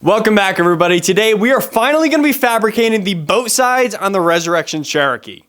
Welcome back, everybody. Today we are finally going to be fabricating the boat sides on the Resurrection Cherokee.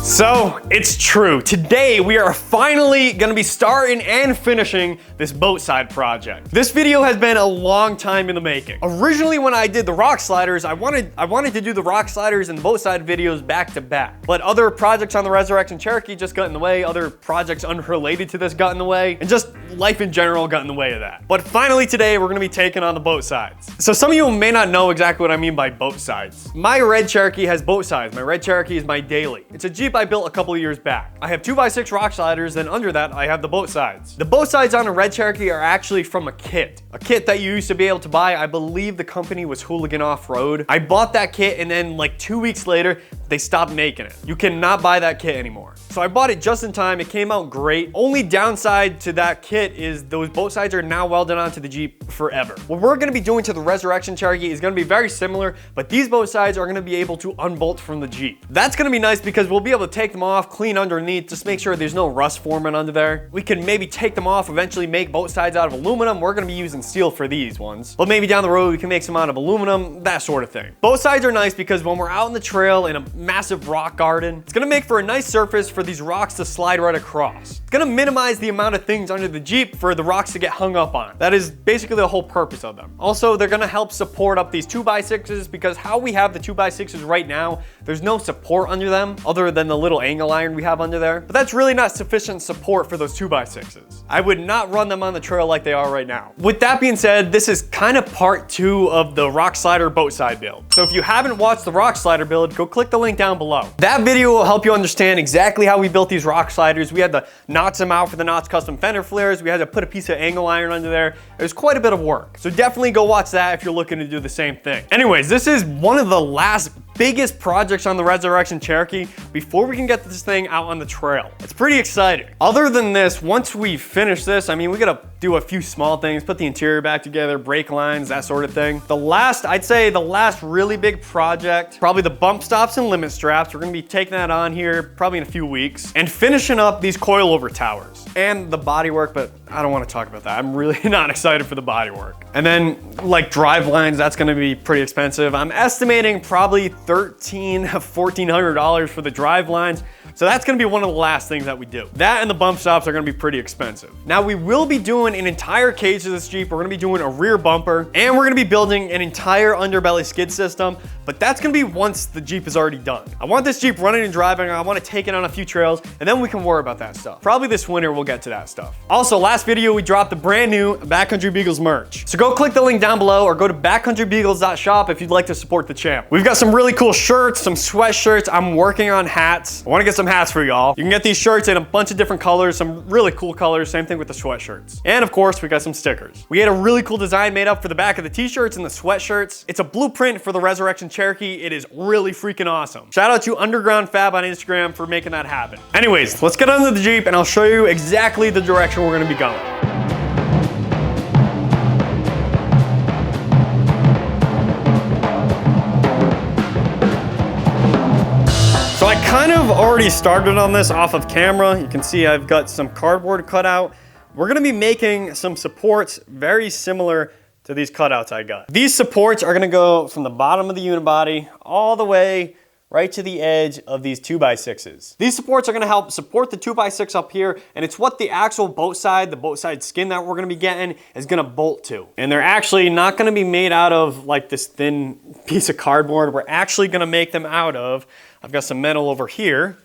So, it's true. Today, we are finally gonna be starting and finishing this boat side project. This video has been a long time in the making. Originally, when I did the rock sliders, I wanted to do the rock sliders and the boat side videos back to back. But other projects on the Resurrection Cherokee just got in the way, other projects unrelated to this got in the way, and just life in general got in the way of that. But finally today, we're gonna be taking on the boat sides. So some of you may not know exactly what I mean by boat sides. My red Cherokee has boat sides. My red Cherokee is my daily. It's a Jeep I built a couple of years back. I have 2x6 rock sliders, then under that I have the boat sides. The boat sides on a red Cherokee are actually from a kit that you used to be able to buy. I believe the company was Hooligan Off-Road. I bought that kit and then like 2 weeks later, they stopped making it. You cannot buy that kit anymore. So I bought it just in time. It came out great. Only downside to that kit is those boat sides are now welded onto the Jeep forever. What we're gonna be doing to the Resurrection Cherokee is gonna be very similar, but these boat sides are gonna be able to unbolt from the Jeep. That's gonna be nice because we'll be able to take them off, clean underneath, just make sure there's no rust forming under there. We can maybe take them off, eventually make boat sides out of aluminum. We're gonna be using steel for these ones. But maybe down the road, we can make some out of aluminum, that sort of thing. Boat sides are nice because when we're out in the trail in a massive rock garden, it's gonna make for a nice surface for these rocks to slide right across. It's gonna minimize the amount of things under the Jeep for the rocks to get hung up on. That is basically the whole purpose of them. Also, they're gonna help support up these 2x6s because how we have the 2x6s right now, there's no support under them other than the little angle iron we have under there. But that's really not sufficient support for those 2x6s. I would not run them on the trail like they are right now. With that being said, this is kind of part 2 of the rock slider boat side build. So if you haven't watched the rock slider build, go click the link down below. That video will help you understand exactly how we built these rock sliders. We had to notch them out for the Knots custom fender flares. We had to put a piece of angle iron under there. It was quite a bit of work. So definitely go watch that if you're looking to do the same thing. Anyways, this is one of the last biggest projects on the Resurrection Cherokee before we can get this thing out on the trail. It's pretty exciting. Other than this, once we finish this, I mean, we gotta do a few small things, put the interior back together, brake lines, that sort of thing. I'd say the last really big project, probably the bump stops and limit straps. We're gonna be taking that on here probably in a few weeks and finishing up these coilover towers and the bodywork, but I don't want to talk about that. I'm really not excited for the bodywork. And then like drive lines, that's gonna be pretty expensive. I'm estimating probably $1,400 for the drive lines. So that's gonna be one of the last things that we do. That and the bump stops are gonna be pretty expensive. Now we will be doing an entire cage to this Jeep. We're gonna be doing a rear bumper and we're gonna be building an entire underbelly skid system, but that's gonna be once the Jeep is already done. I want this Jeep running and driving. I wanna take it on a few trails and then we can worry about that stuff. Probably this winter we'll get to that stuff. Also, last video we dropped the brand new Backcountry Beagles merch. So go click the link down below or go to backcountrybeagles.shop if you'd like to support the champ. We've got some really cool shirts, some sweatshirts. I'm working on hats. I wanna get some hats for y'all. You can get these shirts in a bunch of different colors, some really cool colors, same thing with the sweatshirts. And of course, we got some stickers. We had a really cool design made up for the back of the t-shirts and the sweatshirts. It's a blueprint for the Resurrection Cherokee. It is really freaking awesome. Shout out to Underground Fab on Instagram for making that happen. Anyways, let's get under the Jeep and I'll show you exactly the direction we're gonna be going. So I kind of already started on this off of camera. You can see I've got some cardboard cut out. We're gonna be making some supports very similar to these cutouts I got. These supports are gonna go from the bottom of the unibody all the way right to the edge of these 2x6s. These supports are gonna help support the 2x6 up here, and it's what the actual the boat side skin that we're gonna be getting is gonna bolt to. And they're actually not gonna be made out of like this thin piece of cardboard. We're actually gonna make them out of, I've got some metal over here.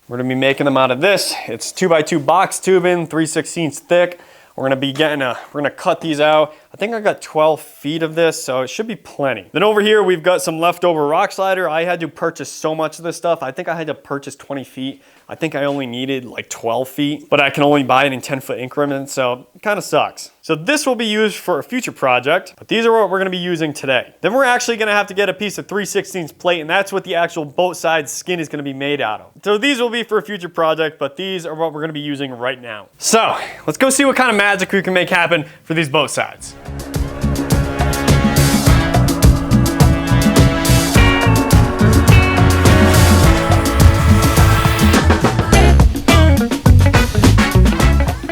We're gonna be making them out of this. It's 2x2 box tubing, 3/16 thick. We're gonna cut these out. I think I got 12 feet of this, so it should be plenty. Then over here, we've got some leftover rock slider. I had to purchase so much of this stuff. I think I had to purchase 20 feet. I think I only needed like 12 feet, but I can only buy it in 10-foot increments, so it kind of sucks. So this will be used for a future project, but these are what we're gonna be using today. Then we're actually gonna have to get a piece of 3/16 plate, and that's what the actual boat side skin is gonna be made out of. So these will be for a future project, but these are what we're gonna be using right now. So let's go see what kind of magic we can make happen for these boat sides.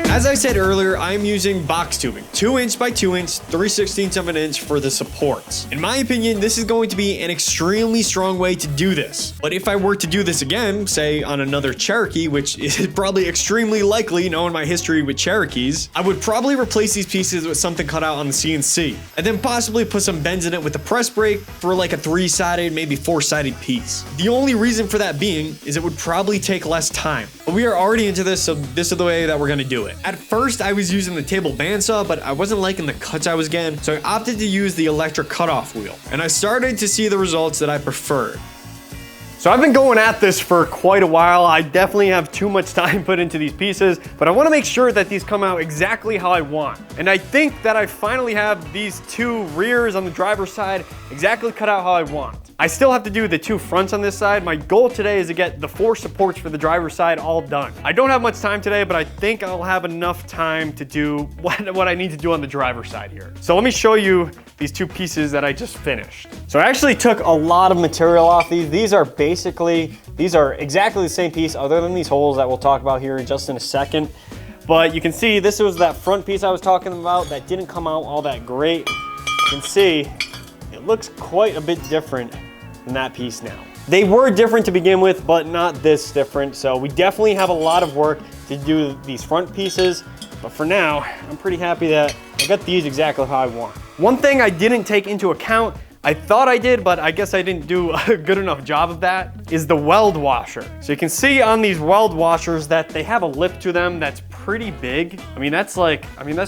As I said earlier, I'm using box tubing, 2" by 2", 3/16 of an inch for the supports. In my opinion, this is going to be an extremely strong way to do this. But if I were to do this again, say on another Cherokee, which is probably extremely likely knowing my history with Cherokees, I would probably replace these pieces with something cut out on the CNC, and then possibly put some bends in it with the press brake for like a 3-sided, maybe 4-sided piece. The only reason for that being is it would probably take less time. But we are already into this, so this is the way that we're gonna do it. At first, I was using the table bandsaw, but I wasn't liking the cuts I was getting, so I opted to use the electric cutoff wheel, and I started to see the results that I preferred. So I've been going at this for quite a while. I definitely have too much time put into these pieces, but I want to make sure that these come out exactly how I want. And I think that I finally have these 2 rears on the driver's side exactly cut out how I want. I still have to do the 2 fronts on this side. My goal today is to get the 4 supports for the driver's side all done. I don't have much time today, but I think I'll have enough time to do what I need to do on the driver's side here. So let me show you these 2 pieces that I just finished. So I actually took a lot of material off these. These are exactly the same piece other than these holes that we'll talk about here just in a second. But you can see this was that front piece I was talking about that didn't come out all that great. You can see it looks quite a bit different than that piece now. They were different to begin with, but not this different. So we definitely have a lot of work to do these front pieces. But for now, I'm pretty happy that I got these exactly how I want. One thing I didn't take into account, I thought I did, but I guess I didn't do a good enough job of that, is the weld washer. So you can see on these weld washers that they have a lip to them that's pretty big. I mean, that's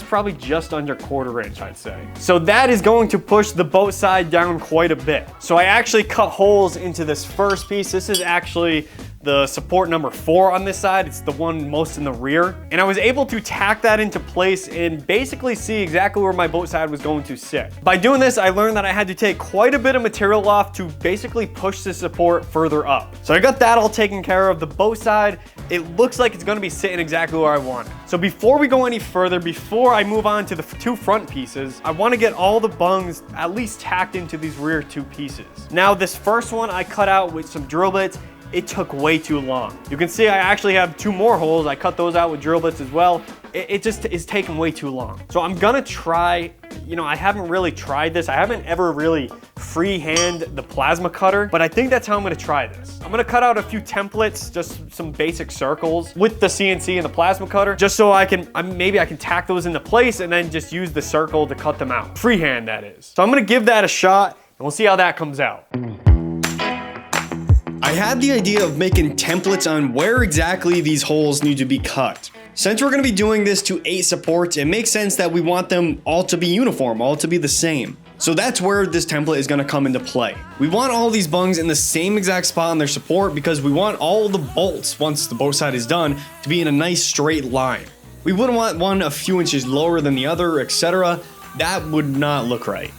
probably just under 1/4 inch, I'd say. So that is going to push the boat side down quite a bit. So I actually cut holes into this first piece. This is actually the support number 4 on this side. It's the one most in the rear. And I was able to tack that into place and basically see exactly where my boat side was going to sit. By doing this, I learned that I had to take quite a bit of material off to basically push the support further up. So I got that all taken care of. The boat side, it looks like it's gonna be sitting exactly where I want it. So before we go any further, before I move on to the 2 front pieces, I wanna get all the bungs at least tacked into these rear 2 pieces. Now this first one I cut out with some drill bits. It took way too long. You can see I actually have 2 more holes. I cut those out with drill bits as well. It just is taking way too long. So I'm gonna try, I haven't really tried this. I haven't ever really freehand the plasma cutter, but I think that's how I'm gonna try this. I'm gonna cut out a few templates, just some basic circles with the CNC and the plasma cutter, just so maybe I can tack those into place and then just use the circle to cut them out. Freehand, that is. So I'm gonna give that a shot and we'll see how that comes out. I had the idea of making templates on where exactly these holes need to be cut. Since we're going to be doing this to 8 supports, it makes sense that we want them all to be uniform, all to be the same. So that's where this template is going to come into play. We want all these bungs in the same exact spot on their support because we want all the bolts, once the boat side is done, to be in a nice straight line. We wouldn't want one a few inches lower than the other, etc. That would not look right.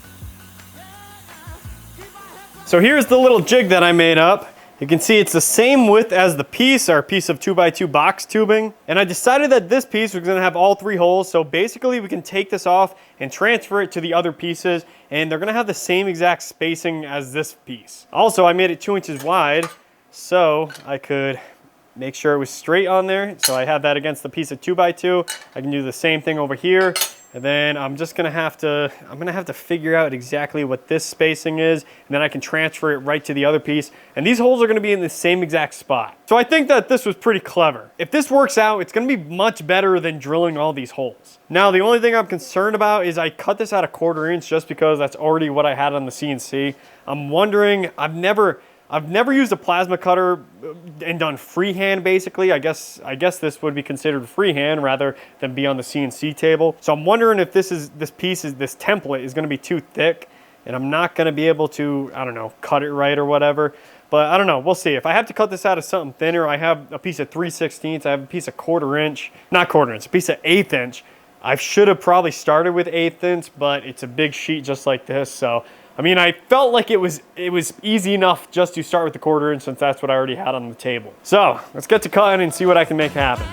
So here's the little jig that I made up. You can see it's the same width as the piece, our piece of 2x2 box tubing. And I decided that this piece was gonna have all 3 holes. So basically we can take this off and transfer it to the other pieces and they're gonna have the same exact spacing as this piece. Also, I made it 2 inches wide so I could make sure it was straight on there. So I have that against the piece of 2x2. I can do the same thing over here. And then I'm gonna have to figure out exactly what this spacing is, and then I can transfer it right to the other piece. And these holes are gonna be in the same exact spot. So I think that this was pretty clever. If this works out, it's gonna be much better than drilling all these holes. Now, the only thing I'm concerned about is I cut this at a 1/4 inch just because that's already what I had on the CNC. I'm wondering, I've never I've never used a plasma cutter and done freehand basically. I guess this would be considered freehand rather than be on the CNC table. So I'm wondering if this template is gonna be too thick and I'm not gonna be able to, I don't know, cut it right or whatever. But I don't know, we'll see. If I have to cut this out of something thinner, I have a piece of 3/16, I have a piece of not quarter inch, a piece of 1/8 inch. I should have probably started with 1/8 inch, but it's a big sheet just like this. So, I mean, I felt like it was easy enough just to start with the 1/4 inch since that's what I already had on the table. So, let's get to cutting and see what I can make happen.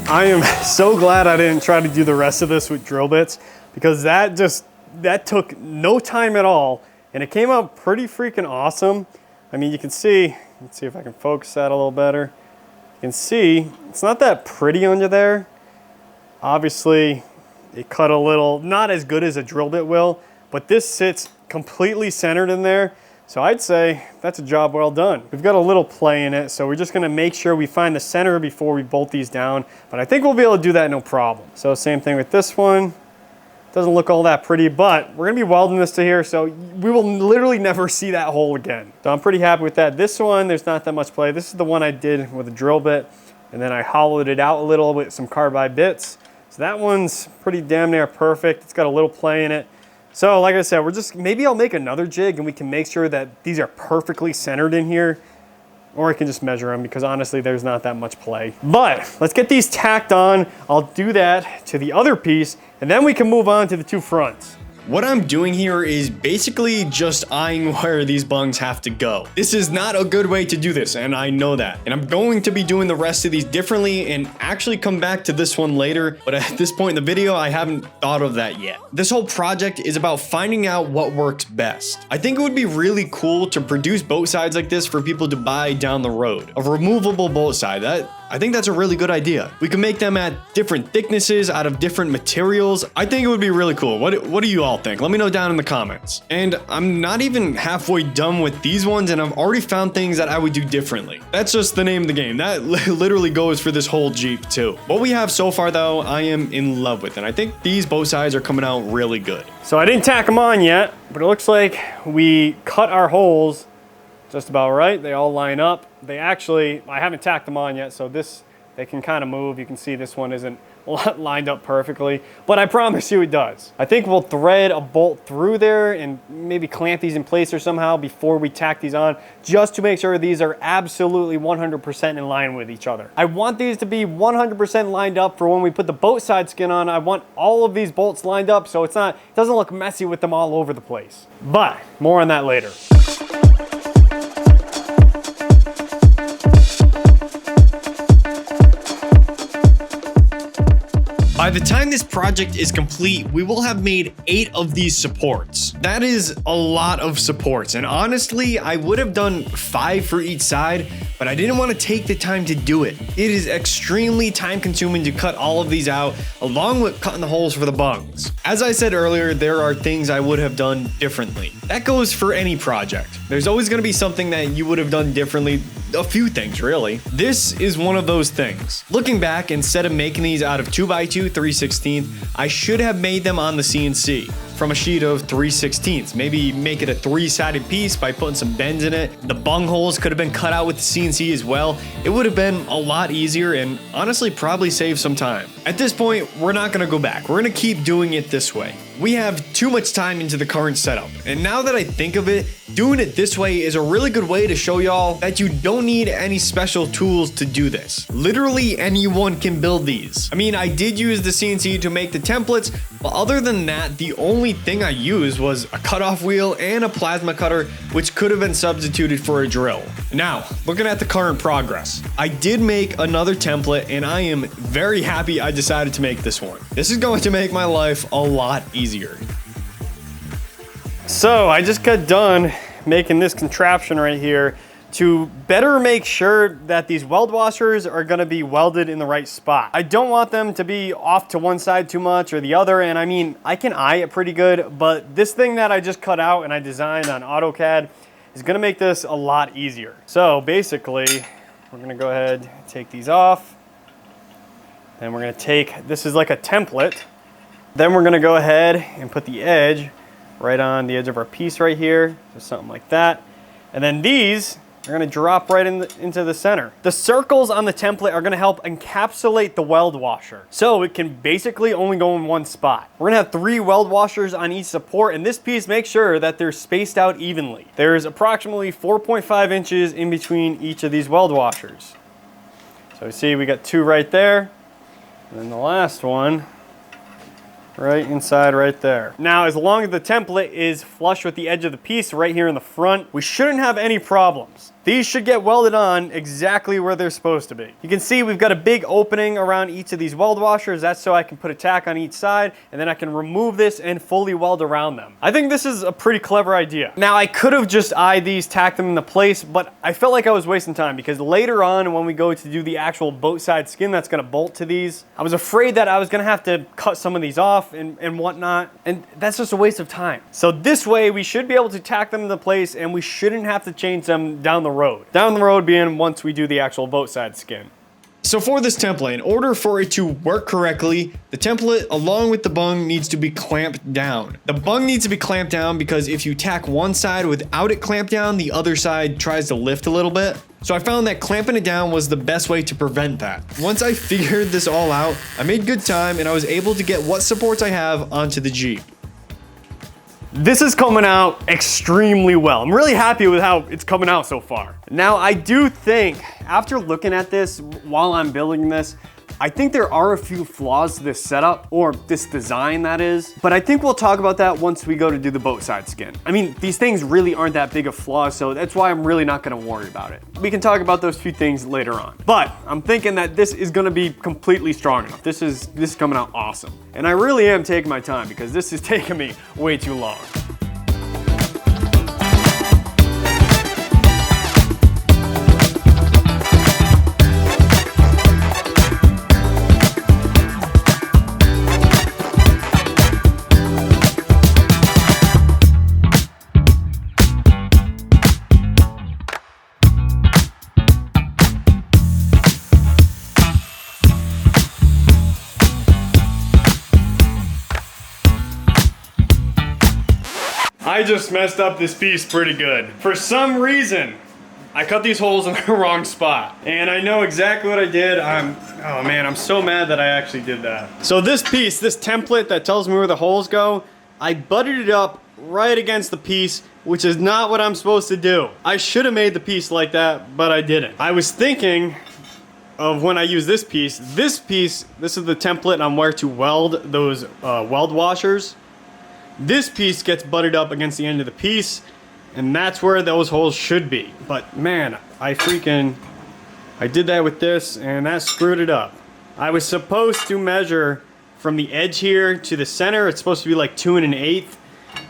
I am so glad I didn't try to do the rest of this with drill bits because that took no time at all and it came out pretty freaking awesome. I mean, you can see, let's see if I can focus that a little better. You can see it's not that pretty under there. Obviously, it cut a little, not as good as a drill bit will, but this sits completely centered in there. So I'd say that's a job well done. We've got a little play in it, so we're just gonna make sure we find the center before we bolt these down, but I think we'll be able to do that no problem. So same thing with this one. Doesn't look all that pretty, but we're gonna be welding this to here, so we will literally never see that hole again. So I'm pretty happy with that. This one, there's not that much play. This is the one I did with a drill bit, and then I hollowed it out a little with some carbide bits. So that one's pretty damn near perfect. It's got a little play in it. So like I said, maybe I'll make another jig and we can make sure that these are perfectly centered in here, or I can just measure them because honestly, there's not that much play. But let's get these tacked on. I'll do that to the other piece and then we can move on to the two fronts. What I'm doing here is basically just eyeing where these bungs have to go. This is not a good way to do this, and I know that. And I'm going to be doing the rest of these differently and actually come back to this one later, but at this point in the video, I haven't thought of that yet. This whole project is about finding out what works best. I think it would be really cool to produce boat sides like this for people to buy down the road. A removable boat side, I think that's a really good idea. We can make them at different thicknesses out of different materials. I think it would be really cool. What do you all think? Let me know down in the comments. And I'm not even halfway done with these ones and I've already found things that I would do differently. That's just the name of the game. That literally goes for this whole Jeep too. What we have so far though, I am in love with, and I think these boat sides are coming out really good. So I didn't tack them on yet, but it looks like we cut our holes just about right. They all line up. I haven't tacked them on yet, so they can kind of move. You can see this one isn't lined up perfectly, but I promise you it does. I think we'll thread a bolt through there and maybe clamp these in place or somehow before we tack these on, just to make sure these are absolutely 100% in line with each other. I want these to be 100% lined up for when we put the boat side skin on. I want all of these bolts lined up so it doesn't look messy with them all over the place. But more on that later. By the time this project is complete, we will have made 8 of these supports. That is a lot of supports, and honestly, I would have done 5 for each side, but I didn't want to take the time to do it. It is extremely time consuming to cut all of these out, along with cutting the holes for the bungs. As I said earlier, there are things I would have done differently. That goes for any project. There's always going to be something that you would have done differently. A few things, really. This is one of those things. Looking back, instead of making these out of 2x2 3/16, I should have made them on the CNC from a sheet of 3/16. Maybe make it a 3-sided piece by putting some bends in it. The bung holes could have been cut out with the CNC as well. It would have been a lot easier and honestly probably save some time. At this point, we're not gonna go back. We're gonna keep doing it this way. We have too much time into the current setup, and now that I think of it, doing it this way is a really good way to show y'all that you don't need any special tools to do this. Literally anyone can build these. I mean, I did use the CNC to make the templates, but other than that, the only thing I used was a cutoff wheel and a plasma cutter, which could have been substituted for a drill. Now, looking at the current progress, I did make another template, and I am very happy I decided to make this one. This is going to make my life a lot easier. So I just got done making this contraption right here to better make sure that these weld washers are gonna be welded in the right spot. I don't want them to be off to one side too much or the other, and I mean, I can eye it pretty good, but this thing that I just cut out and I designed on AutoCAD is gonna make this a lot easier. So basically, we're gonna go ahead and take these off, and we're gonna take, this is like a template, then we're gonna go ahead and put the edge right on the edge of our piece right here, just something like that. And then these are gonna drop right into the center. The circles on the template are gonna help encapsulate the weld washer, so it can basically only go in one spot. We're gonna have 3 weld washers on each support, and this piece makes sure that they're spaced out evenly. There's approximately 4.5 inches in between each of these weld washers. So you see we got 2 right there, and then the last one right inside right there. Now, as long as the template is flush with the edge of the piece right here in the front, we shouldn't have any problems. These should get welded on exactly where they're supposed to be. You can see we've got a big opening around each of these weld washers. That's so I can put a tack on each side, and then I can remove this and fully weld around them. I think this is a pretty clever idea. Now, I could have just eyed these, tacked them into place, but I felt like I was wasting time because later on when we go to do the actual boat side skin that's gonna bolt to these, I was afraid that I was gonna have to cut some of these off and whatnot, and that's just a waste of time. So this way, we should be able to tack them into place and we shouldn't have to change them down the road. Down the road being once we do the actual boat side skin. So for this template, in order for it to work correctly, the template along with the bung needs to be clamped down. The bung needs to be clamped down because if you tack one side without it clamped down, the other side tries to lift a little bit. So I found that clamping it down was the best way to prevent that. Once I figured this all out, I made good time and I was able to get what supports I have onto the Jeep. This is coming out extremely well. I'm really happy with how it's coming out so far. Now, I do think, after looking at this while I'm building this, I think there are a few flaws to this setup, or this design that is, but I think we'll talk about that once we go to do the boat side skin. I mean, these things really aren't that big of flaws, so that's why I'm really not gonna worry about it. We can talk about those few things later on. But I'm thinking that this is gonna be completely strong enough. This is coming out awesome. And I really am taking my time because this is taking me way too long. I just messed up this piece pretty good. For some reason, I cut these holes in the wrong spot. And I know exactly what I did. Oh man, I'm so mad that I actually did that. So this piece, this template that tells me where the holes go, I butted it up right against the piece, which is not what I'm supposed to do. I should have made the piece like that, but I didn't. I was thinking of when I use this piece, this is the template on where to weld those weld washers. This piece gets butted up against the end of the piece, and that's where those holes should be. But man, I did that with this, and that screwed it up. I was supposed to measure from the edge here to the center. It's supposed to be like 2 1/8,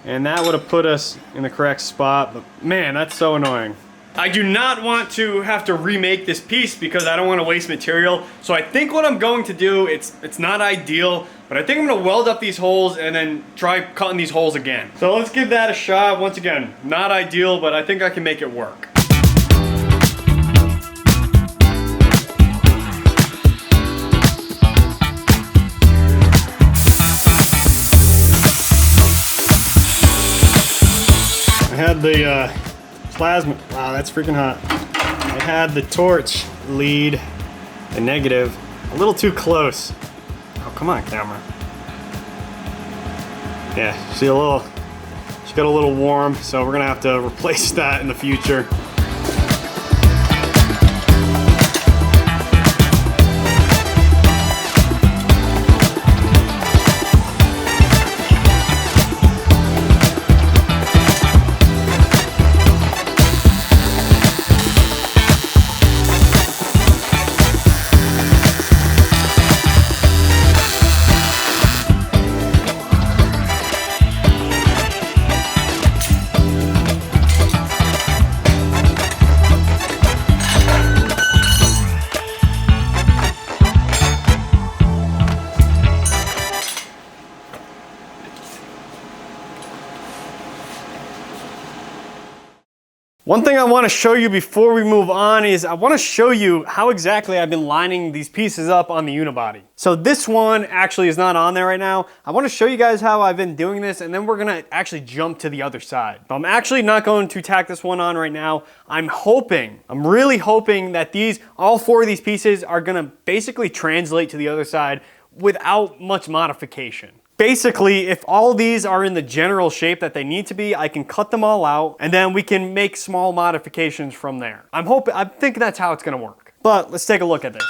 and that would have put us in the correct spot. But man, that's so annoying. I do not want to have to remake this piece because I don't want to waste material. So I think what I'm going to do, it's not ideal, but I think I'm gonna weld up these holes and then try cutting these holes again. So let's give that a shot. Once again, not ideal, but I think I can make it work. I had the plasma, wow, that's freaking hot. I had the torch lead, the negative, a little too close. Oh, come on, camera. Yeah, see she got a little warm, so we're gonna have to replace that in the future. One thing I want to show you before we move on is I want to show you how exactly I've been lining these pieces up on the unibody. So this one actually is not on there right now. I want to show you guys how I've been doing this, and then we're going to actually jump to the other side. But I'm actually not going to tack this one on right now. I'm really hoping that all 4 of these pieces are going to basically translate to the other side without much modification. Basically, if all these are in the general shape that they need to be, I can cut them all out and then we can make small modifications from there. I think that's how it's gonna work. But let's take a look at this.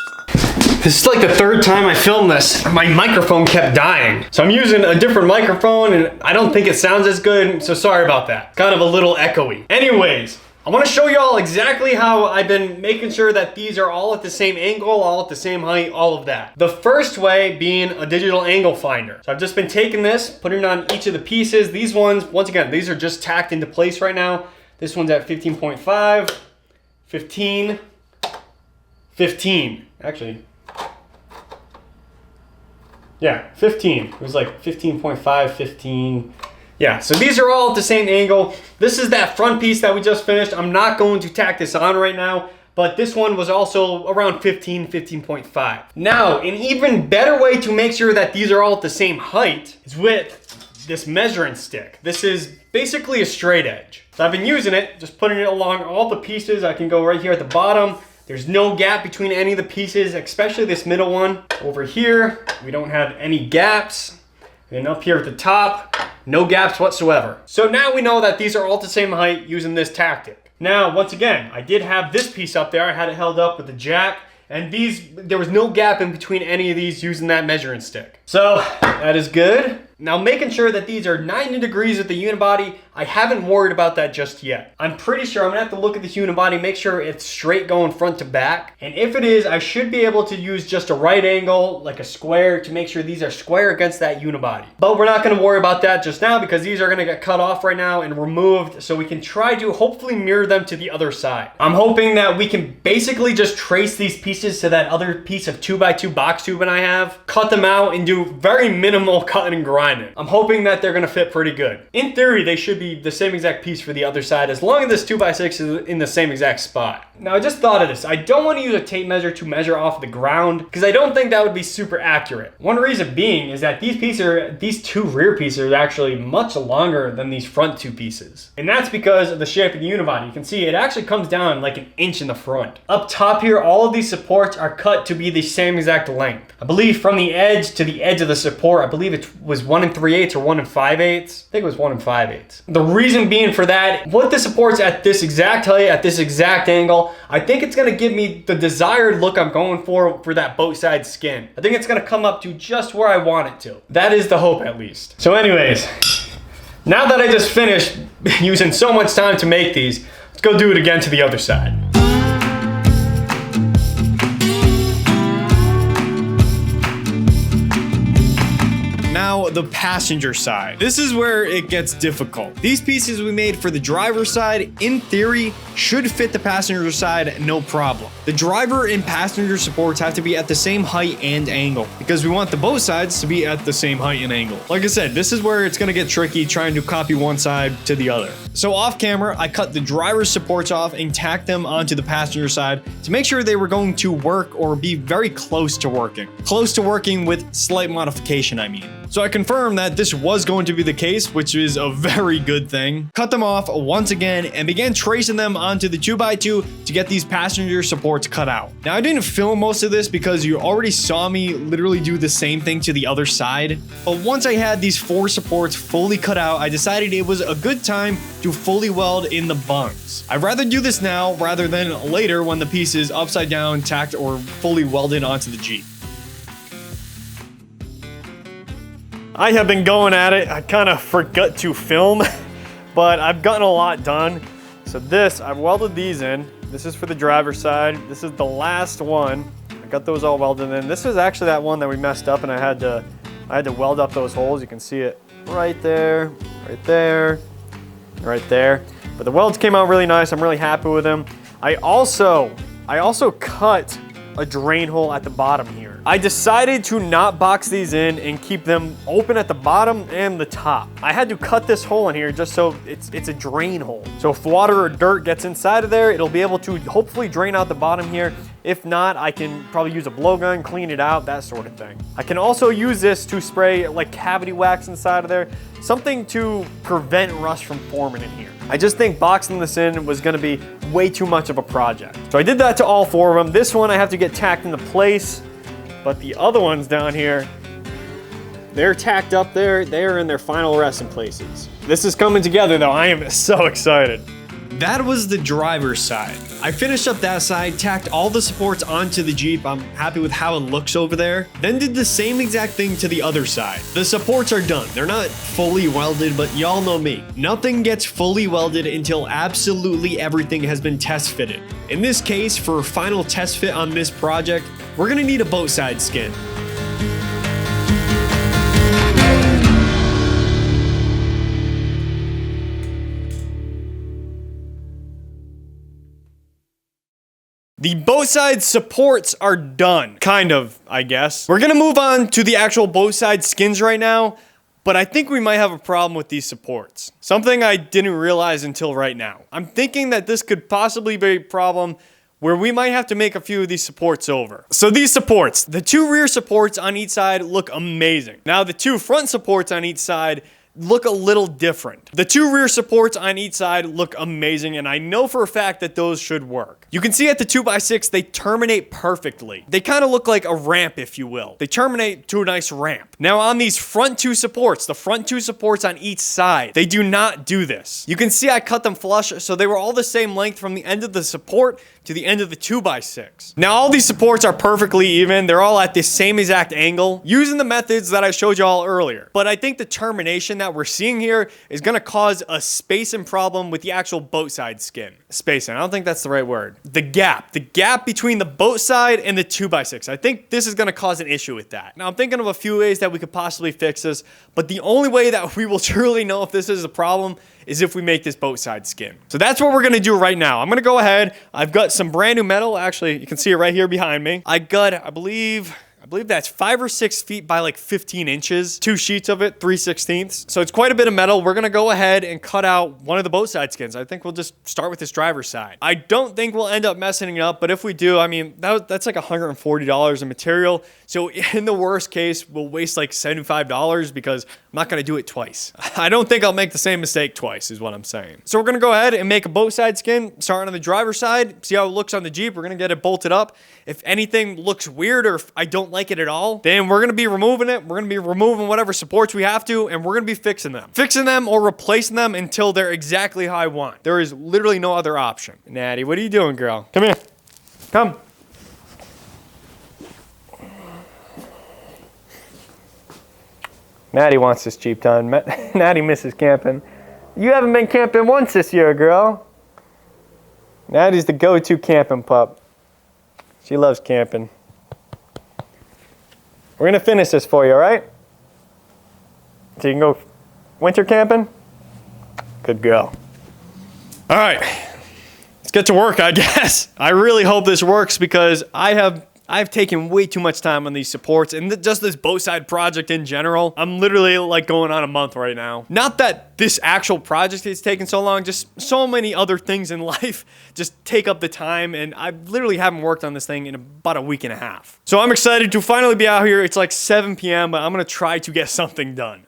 This is like the 3rd time I filmed this. My microphone kept dying. So I'm using a different microphone and I don't think it sounds as good, so sorry about that. Kind of a little echoey. Anyways, I want to show you all exactly how I've been making sure that these are all at the same angle, all at the same height, all of that. The first way being a digital angle finder. So I've just been taking this, putting it on each of the pieces. These ones, once again, these are just tacked into place right now. This one's at 15.5, 15, 15. Actually, yeah, 15. It was like 15.5, 15. Yeah, so these are all at the same angle. This is that front piece that we just finished. I'm not going to tack this on right now, but this one was also around 15, 15.5. Now, an even better way to make sure that these are all at the same height is with this measuring stick. This is basically a straight edge. So I've been using it, just putting it along all the pieces. I can go right here at the bottom. There's no gap between any of the pieces, especially this middle one. Over here, we don't have any gaps. And up here at the top, no gaps whatsoever. So now we know that these are all at the same height using this tactic. Now, once again, I did have this piece up there. I had it held up with the jack, and there was no gap in between any of these using that measuring stick. So that is good. Now, making sure that these are 90 degrees with the unibody, I haven't worried about that just yet. I'm pretty sure I'm gonna have to look at this unibody, make sure it's straight going front to back. And if it is, I should be able to use just a right angle, like a square, to make sure these are square against that unibody. But we're not gonna worry about that just now because these are gonna get cut off right now and removed, so we can try to hopefully mirror them to the other side. I'm hoping that we can basically just trace these pieces to that other piece of 2x2 box tubing I have, cut them out, and do very minimal cutting and grinding. I'm hoping that they're gonna fit pretty good. In theory, they should be the same exact piece for the other side as long as this 2x6 is in the same exact spot. Now, I just thought of this. I don't want to use a tape measure to measure off the ground because I don't think that would be super accurate. One reason being is that these 2 rear pieces are actually much longer than these front 2 pieces. And that's because of the shape of the unibody. You can see it actually comes down like an inch in the front. Up top here, all of these supports are cut to be the same exact length. I believe from the edge to the edge of the support, I believe it was 1 3/8 or 1 5/8. I think it was 1 5/8. The reason being for that, with the supports at this exact height, at this exact angle, I think it's gonna give me the desired look I'm going for that boat side skin. I think it's gonna come up to just where I want it to. That is the hope, at least. So anyways, now that I just finished using so much time to make these, let's go do it again to the other side. Now, the passenger side. This is where it gets difficult. These pieces we made for the driver's side, in theory, should fit the passenger side no problem. The driver and passenger supports have to be at the same height and angle because we want the both sides to be at the same height and angle. Like I said, this is where it's gonna get tricky trying to copy one side to the other. So off camera, I cut the driver's supports off and tacked them onto the passenger side to make sure they were going to work or be very close to working. Close to working with slight modification, I mean. So I confirmed that this was going to be the case, which is a very good thing. Cut them off once again and began tracing them onto the 2x2 to get these passenger supports cut out. Now, I didn't film most of this because you already saw me literally do the same thing to the other side. But once I had these 4 supports fully cut out, I decided it was a good time to fully weld in the bungs. I'd rather do this now rather than later when the piece is upside down, tacked, or fully welded onto the Jeep. I have been going at it. I kind of forgot to film, but I've gotten a lot done. So this, I've welded these in. This is for the driver's side. This is the last one. I got those all welded in. This is actually that one that we messed up and I had to weld up those holes. You can see it right there, right there, right there. But the welds came out really nice. I'm really happy with them. I also cut a drain hole at the bottom here. I decided to not box these in and keep them open at the bottom and the top. I had to cut this hole in here just so it's a drain hole. So if water or dirt gets inside of there, it'll be able to hopefully drain out the bottom here. If not, I can probably use a blowgun, clean it out, that sort of thing. I can also use this to spray like cavity wax inside of there, something to prevent rust from forming in here. I just think boxing this in was gonna be way too much of a project. So I did that to all 4 of them. This one I have to get tacked into place, but the other ones down here, they're tacked up there. They're in their final resting places. This is coming together though. I am so excited. That was the driver's side. I finished up that side, tacked all the supports onto the Jeep. I'm happy with how it looks over there. Then did the same exact thing to the other side. The supports are done. They're not fully welded, but y'all know me. Nothing gets fully welded until absolutely everything has been test fitted. In this case, for a final test fit on this project, we're gonna need a boat side skin. The boat side supports are done. Kind of, I guess. We're gonna move on to the actual boat side skins right now, but I think we might have a problem with these supports. Something I didn't realize until right now. I'm thinking that this could possibly be a problem where we might have to make a few of these supports over. So these supports, the 2 rear supports on each side look amazing. Now the 2 front supports on each side look a little different. The 2 rear supports on each side look amazing, and I know for a fact that those should work. You can see at the 2x6, they terminate perfectly. They kind of look like a ramp, if you will. They terminate to a nice ramp. Now on these front 2 supports, the front 2 supports on each side, they do not do this. You can see I cut them flush, so they were all the same length from the end of the support to the end of the 2x6. Now all these supports are perfectly even. They're all at the same exact angle using the methods that I showed you all earlier. But I think the termination that we're seeing here is gonna cause a spacing problem with the actual boat side skin. Spacing, I don't think that's the right word. The gap between the boat side and the 2x6. I think this is gonna cause an issue with that. Now I'm thinking of a few ways that we could possibly fix this, but the only way that we will truly know if this is a problem is if we make this boat side skin. So that's what we're gonna do right now. I'm gonna go ahead. I've got some brand new metal. Actually, you can see it right here behind me. I got, I believe that's 5 or 6 feet by like 15 inches. 2 sheets of it, 3/16. So it's quite a bit of metal. We're gonna go ahead and cut out one of the boat side skins. I think we'll just start with this driver's side. I don't think we'll end up messing it up, but if we do, I mean, that's like $140 in material. So in the worst case, we'll waste like $75 because I'm not gonna do it twice. I don't think I'll make the same mistake twice, is what I'm saying. So we're gonna go ahead and make a boat side skin, starting on the driver's side, see how it looks on the Jeep. We're gonna get it bolted up. If anything looks weird or if I don't like it at all, then we're gonna be removing it. We're gonna be removing whatever supports we have to, and we're gonna be fixing them or replacing them until they're exactly how I want. There is literally no other option. Natty, what are you doing, girl? Come here. Come. Natty wants this Jeep done. Natty misses camping. You haven't been camping once this year, girl. Natty's the go-to camping pup. She loves camping. We're gonna finish this for you, all right? So you can go winter camping? Good girl. All right, let's get to work, I guess. I really hope this works because I've taken way too much time on these supports and just this boat side project in general. I'm literally like going on a month right now. Not that this actual project is taking so long, just so many other things in life just take up the time, and I literally haven't worked on this thing in about a week and a half. So I'm excited to finally be out here. It's like 7 p.m., but I'm gonna try to get something done.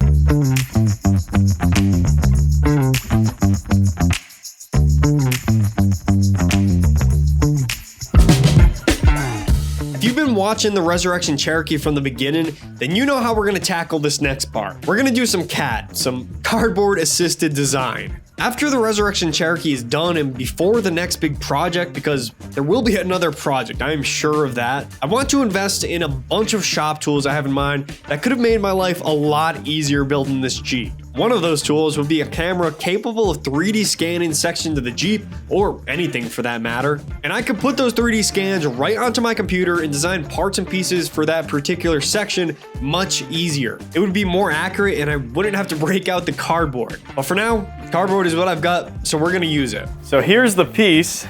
If you've been watching the Resurrection Cherokee from the beginning, then you know how we're gonna tackle this next part. We're gonna do some CAD, some cardboard assisted design. After the Resurrection Cherokee is done and before the next big project, because there will be another project, I am sure of that, I want to invest in a bunch of shop tools I have in mind that could have made my life a lot easier building this Jeep. One of those tools would be a camera capable of 3D scanning sections of the Jeep, or anything for that matter, and I could put those 3D scans right onto my computer and design parts and pieces for that particular section much easier. It would be more accurate and I wouldn't have to break out the cardboard. But for now, cardboard is what I've got, so we're gonna use it. So here's the piece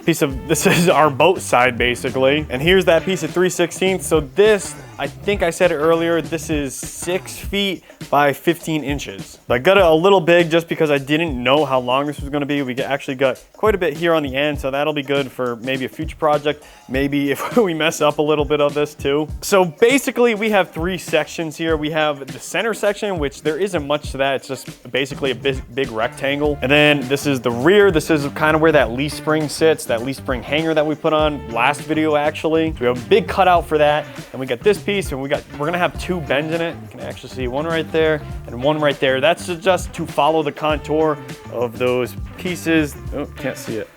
this is our boat side basically. And here's that piece of 3/16. So this, I think I said it earlier, this is 6 feet by 15 inches. I got it a little big just because I didn't know how long this was gonna be. We actually got quite a bit here on the end, so that'll be good for maybe a future project. Maybe if we mess up a little bit of this too. So basically we have 3 sections here. We have the center section, which there isn't much to that. It's just basically a big rectangle. And then this is the rear. This is kind of where that leaf spring sits, that leaf spring hanger that we put on last video actually. So we have a big cutout for that. And we got this piece, and we're gonna have 2 bends in it. You can actually see one right there and one right there. That's just to follow the contour of those pieces. Oh, can't see it.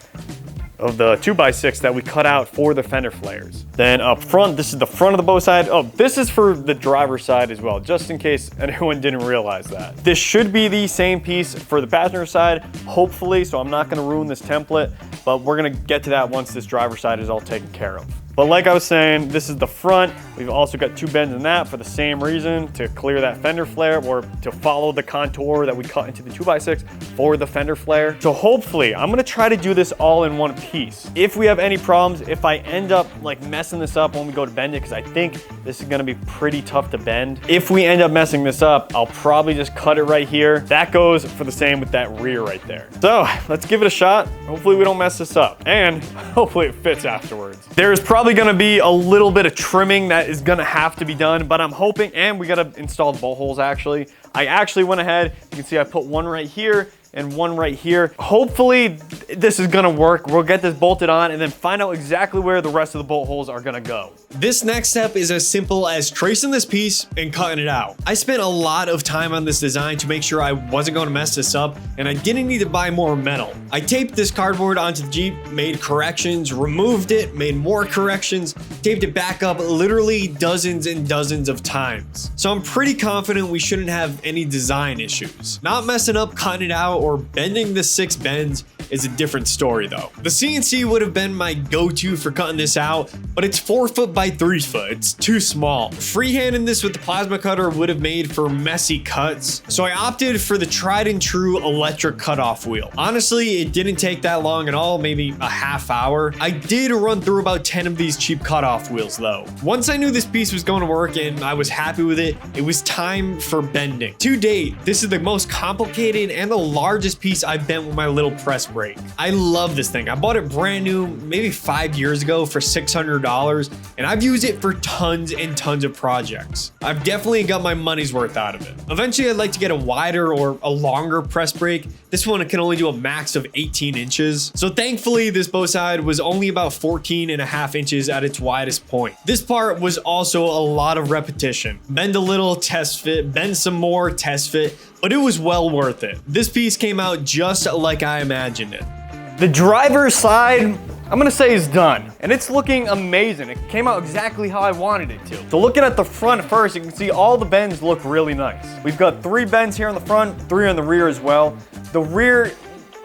Of the 2x6 that we cut out for the fender flares. Then up front, this is the front of the boat side. Oh, this is for the driver's side as well, just in case anyone didn't realize that. This should be the same piece for the passenger side, hopefully, so I'm not gonna ruin this template, but we're gonna get to that once this driver's side is all taken care of. But like I was saying, this is the front. We've also got 2 bends in that for the same reason, to clear that fender flare or to follow the contour that we cut into the 2x6 for the fender flare. So hopefully, I'm gonna try to do this all in one piece. If we have any problems, if I end up like messing this up when we go to bend it, because I think this is gonna be pretty tough to bend. If we end up messing this up, I'll probably just cut it right here. That goes for the same with that rear right there. So let's give it a shot. Hopefully we don't mess this up, and hopefully it fits afterwards. There's probably gonna be a little bit of trimming that is gonna have to be done, but I'm hoping, and we gotta install the bolt holes actually. I actually went ahead, you can see I put one right here and one right here. Hopefully this is gonna work. We'll get this bolted on and then find out exactly where the rest of the bolt holes are gonna go. This next step is as simple as tracing this piece and cutting it out. I spent a lot of time on this design to make sure I wasn't gonna mess this up, and I didn't need to buy more metal. I taped this cardboard onto the Jeep, made corrections, removed it, made more corrections, taped it back up literally dozens and dozens of times. So I'm pretty confident we shouldn't have any design issues. Not messing up cutting it out or bending the 6 bends is a different story though. The CNC would have been my go-to for cutting this out, but it's 4 foot by 3 foot. It's too small. Freehanding this with the plasma cutter would have made for messy cuts, so I opted for the tried and true electric cutoff wheel. Honestly, it didn't take that long at all, maybe a half hour. I did run through about 10 of these cheap cutoff wheels though. Once I knew this piece was going to work and I was happy with it, it was time for bending. To date, this is the most complicated and the largest piece I've bent with my little press brake. I love this thing. I bought it brand new maybe 5 years ago for $600, and I've used it for tons and tons of projects. I've definitely got my money's worth out of it. Eventually I'd like to get a wider or a longer press brake. This one can only do a max of 18 inches. So thankfully this bow side was only about 14.5 inches at its widest point. This part was also a lot of repetition. Bend a little, test fit, bend some more, test fit, but it was well worth it. This piece came out just like I imagined it. The driver's side, I'm gonna say, is done, and it's looking amazing. It came out exactly how I wanted it to. So looking at the front first, you can see all the bends look really nice. We've got 3 bends here on the front, 3 on the rear as well. The rear,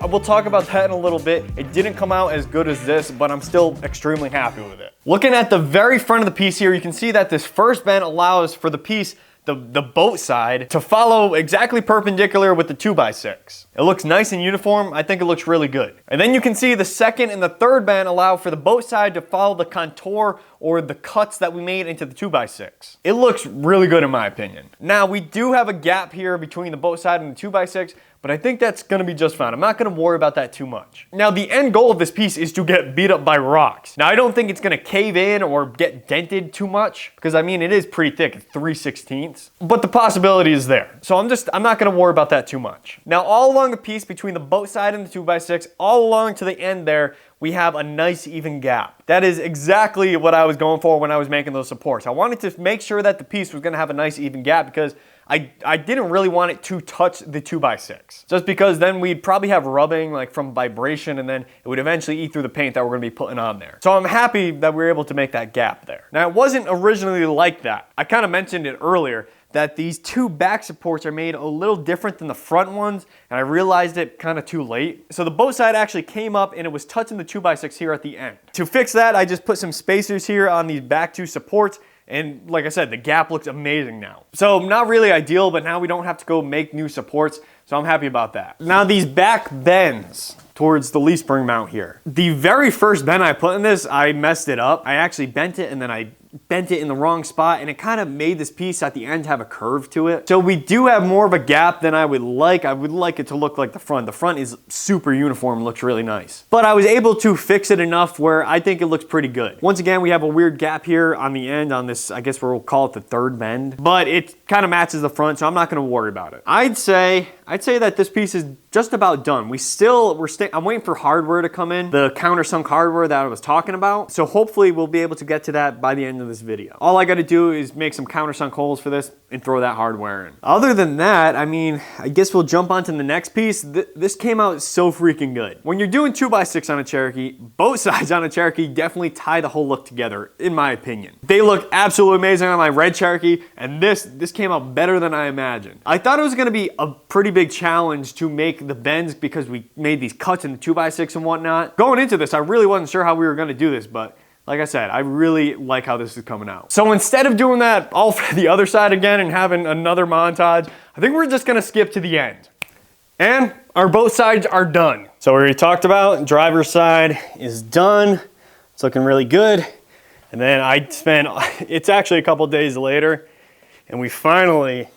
we'll talk about that in a little bit. It didn't come out as good as this, but I'm still extremely happy with it. Looking at the very front of the piece here, you can see that this first bend allows for the piece, the boat side, to follow exactly perpendicular with the 2x6. It looks nice and uniform. I think it looks really good. And then you can see the second and the third bend allow for the boat side to follow the contour or the cuts that we made into the 2x6. It looks really good in my opinion. Now we do have a gap here between the boat side and the 2x6, but I think that's gonna be just fine. I'm not gonna worry about that too much. Now the end goal of this piece is to get beat up by rocks. Now I don't think it's gonna cave in or get dented too much, because I mean it is pretty thick, it's 3/16, but the possibility is there. So I'm not gonna worry about that too much. Now all along the piece between the boat side and the 2x6, all along to the end there, we have a nice even gap. That is exactly what I was going for when I was making those supports. I wanted to make sure that the piece was gonna have a nice even gap because I didn't really want it to touch the 2x6. Just because then we'd probably have rubbing like from vibration, and then it would eventually eat through the paint that we're gonna be putting on there. So I'm happy that we were able to make that gap there. Now it wasn't originally like that. I kind of mentioned it earlier, that these 2 back supports are made a little different than the front ones, and I realized it kind of too late. So the boat side actually came up and it was touching the 2x6 here at the end. To fix that, I just put some spacers here on these back 2 supports, and like I said, the gap looks amazing now. So not really ideal, but now we don't have to go make new supports, so I'm happy about that. Now these back bends, towards the leaf spring mount here. The very first bend I put in this, I messed it up. I actually bent it and then I bent it in the wrong spot, and it kind of made this piece at the end have a curve to it. So we do have more of a gap than I would like. I would like it to look like the front. The front is super uniform, looks really nice. But I was able to fix it enough where I think it looks pretty good. Once again, we have a weird gap here on the end on this, I guess we'll call it the third bend, but it kind of matches the front, so I'm not gonna worry about it. I'd say that this piece is just about done. I'm waiting for hardware to come in, the countersunk hardware that I was talking about. So hopefully we'll be able to get to that by the end of this video. All I gotta do is make some countersunk holes for this and throw that hardware in. Other than that, I mean, I guess we'll jump onto the next piece. This came out so freaking good. When you're doing 2x6 on a Cherokee, both sides on a Cherokee definitely tie the whole look together, in my opinion. They look absolutely amazing on my red Cherokee, and this came out better than I imagined. I thought it was gonna be a pretty big challenge to make the bends because we made these cuts in the 2x6 and whatnot. Going into this, I really wasn't sure how we were gonna do this, but like I said, I really like how this is coming out. So instead of doing that all for the other side again and having another montage, I think we're just gonna skip to the end. And our both sides are done. So we already talked about driver's side is done. It's looking really good. And then it's actually a couple days later, and we finally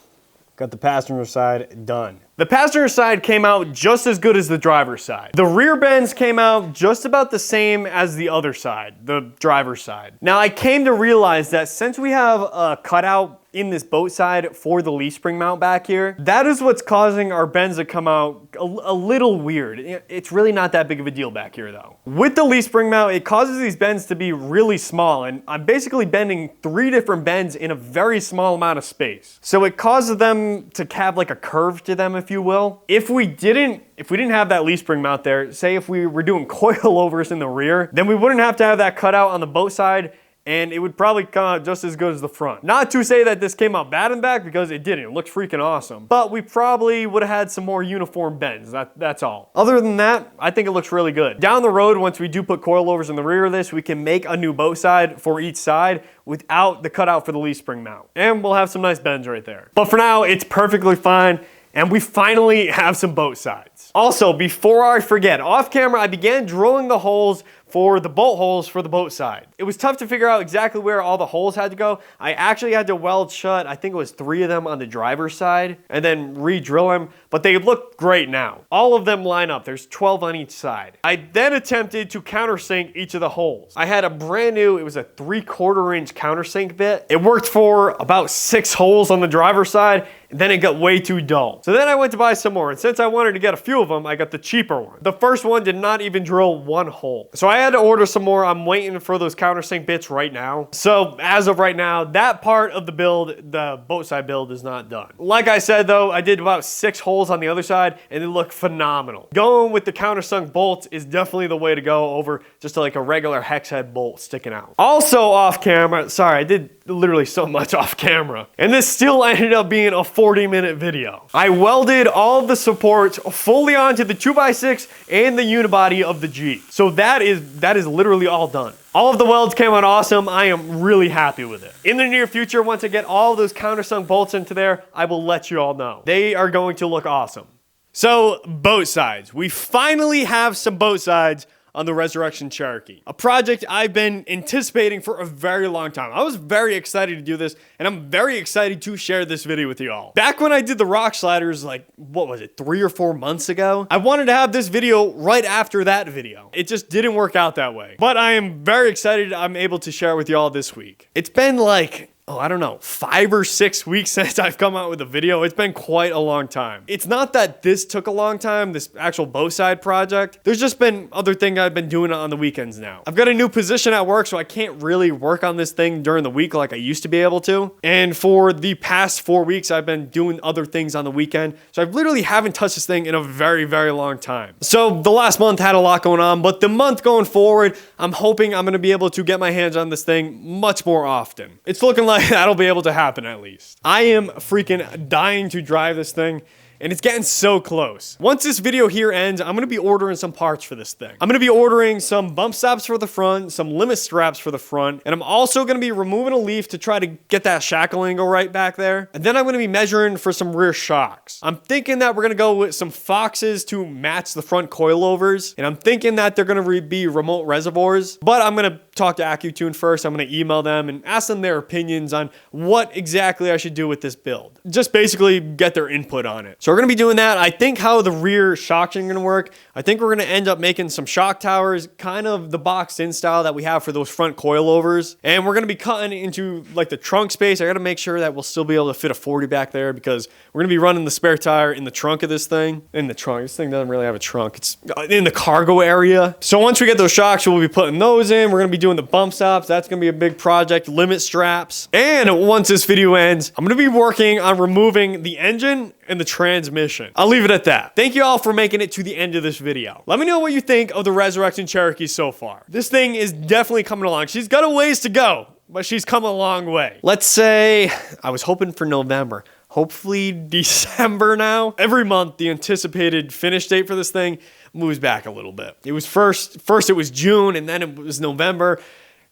got the passenger side done. The passenger side came out just as good as the driver's side. The rear bends came out just about the same as the other side, the driver's side. Now I came to realize that since we have a cutout in this boat side for the leaf spring mount back here, that is what's causing our bends to come out a little weird. It's really not that big of a deal back here though. With the leaf spring mount, it causes these bends to be really small, and I'm basically bending 3 different bends in a very small amount of space. So it causes them to have like a curve to them, if you will. If we didn't have that leaf spring mount there, say if we were doing coilovers in the rear, then we wouldn't have to have that cutout on the boat side, and it would probably come out just as good as the front. Not to say that this came out bad in the back, because it didn't. It looks freaking awesome. But we probably would have had some more uniform bends. That's all. Other than that, I think it looks really good. Down the road, once we do put coilovers in the rear of this, we can make a new boat side for each side without the cutout for the leaf spring mount. And we'll have some nice bends right there. But for now, it's perfectly fine. And we finally have some boat sides. Also, before I forget, off camera, I began drilling the holes for the bolt holes for the boat side. It was tough to figure out exactly where all the holes had to go. I actually had to weld shut, I think it was 3 of them on the driver's side, and then re-drill them, but they look great now. All of them line up, there's 12 on each side. I then attempted to countersink each of the holes. I had a brand new, it was a 3/4 inch countersink bit. It worked for about 6 holes on the driver's side, and then it got way too dull. So then I went to buy some more, and since I wanted to get a few of them, I got the cheaper one. The first one did not even drill 1 hole. So I had to order some more. I'm waiting for those countersink bits right now. So as of right now, that part of the build, the boat side build, is not done. Like I said though, I did about 6 holes on the other side, and they look phenomenal. Going with the countersunk bolts is definitely the way to go over just like a regular hex head bolt sticking out. Also off camera, sorry, I did literally so much off camera, and this still ended up being a 40-minute video. I welded all of the supports fully onto the 2x6 and the unibody of the Jeep. So that is literally all done. All of the welds came out awesome. I am really happy with it. In the near future, once I get all of those countersunk bolts into there, I will let you all know. They are going to look awesome. So, boat sides. We finally have some boat sides on the Resurrection Cherokee. A project I've been anticipating for a very long time. I was very excited to do this, and I'm very excited to share this video with you all. Back when I did the rock sliders, like, what was it, 3 or 4 months ago? I wanted to have this video right after that video. It just didn't work out that way. But I am very excited I'm able to share with you all this week. It's been like, I don't know, 5 or 6 weeks since I've come out with a video. It's been quite a long time. It's not that this took a long time, this actual bow side project. There's just been other things I've been doing on the weekends now. I've got a new position at work, so I can't really work on this thing during the week like I used to be able to. And for the past 4 weeks, I've been doing other things on the weekend. So I literally haven't touched this thing in a very, very long time. So the last month had a lot going on, but the month going forward, I'm hoping I'm gonna be able to get my hands on this thing much more often. It's looking like that'll be able to happen at least. I am freaking dying to drive this thing. and it's getting so close. Once this video here ends, I'm gonna be ordering some parts for this thing. I'm gonna be ordering some bump stops for the front, some limit straps for the front, and I'm also gonna be removing a leaf to try to get that shackle angle right back there. And then I'm gonna be measuring for some rear shocks. I'm thinking that we're gonna go with some Foxes to match the front coilovers, and I'm thinking that they're gonna be remote reservoirs, but I'm gonna talk to AccuTune first. I'm gonna email them and ask them their opinions on what exactly I should do with this build. Just basically get their input on it. So we're gonna be doing that. I think how the rear shocks are gonna work, I think we're gonna end up making some shock towers, kind of the boxed in style that we have for those front coilovers. And we're gonna be cutting into like the trunk space. I gotta make sure that we'll still be able to fit a 40 back there because we're gonna be running the spare tire in the trunk of this thing. In the trunk, this thing doesn't really have a trunk. It's in the cargo area. So once we get those shocks, we'll be putting those in. We're gonna be doing the bump stops. That's gonna be a big project. Limit straps. And once this video ends, I'm gonna be working on removing the engine and the transmission. I'll leave it at that. Thank you all for making it to the end of this video. Let me know what you think of the Resurrection Cherokee so far. This thing is definitely coming along. She's got a ways to go, but she's come a long way. Let's say, I was hoping for November. Hopefully December now. Every month, the anticipated finish date for this thing moves back a little bit. It was first it was June, and then it was November.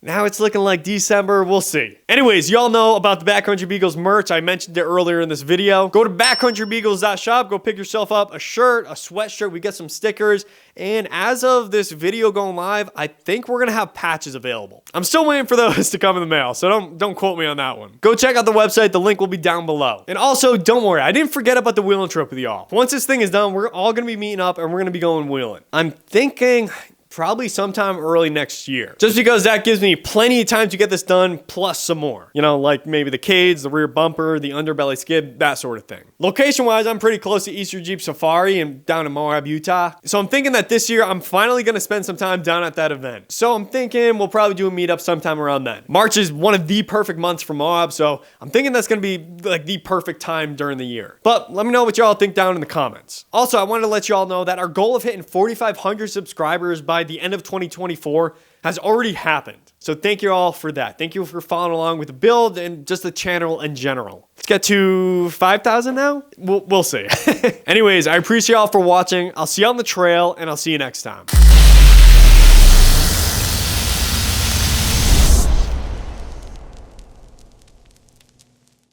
Now it's looking like December. We'll see. Anyways, y'all know about the Backcountry Beagles merch. I mentioned it earlier in this video. Go to backcountrybeagles.shop. Go pick yourself up a shirt, a sweatshirt. We get some stickers. And as of this video going live, I think we're going to have patches available. I'm still waiting for those to come in the mail, so don't quote me on that one. Go check out the website. The link will be down below. And also, don't worry. I didn't forget about the wheeling trip with y'all. Once this thing is done, we're all going to be meeting up and we're going to be going wheeling. I'm thinking probably sometime early next year. Just because that gives me plenty of time to get this done, plus some more. You know, like maybe the cage, the rear bumper, the underbelly skid, that sort of thing. Location-wise, I'm pretty close to Easter Jeep Safari and down in Moab, Utah. So I'm thinking that this year, I'm finally gonna spend some time down at that event. So I'm thinking we'll probably do a meetup sometime around then. March is one of the perfect months for Moab, so I'm thinking that's gonna be like the perfect time during the year. But let me know what y'all think down in the comments. Also, I wanted to let y'all know that our goal of hitting 4,500 subscribers by the end of 2024 has already happened. So thank you all for that. Thank you for following along with the build and just the channel in general. Let's get to 5,000 now? We'll see. Anyways, I appreciate y'all for watching. I'll see you on the trail and I'll see you next time.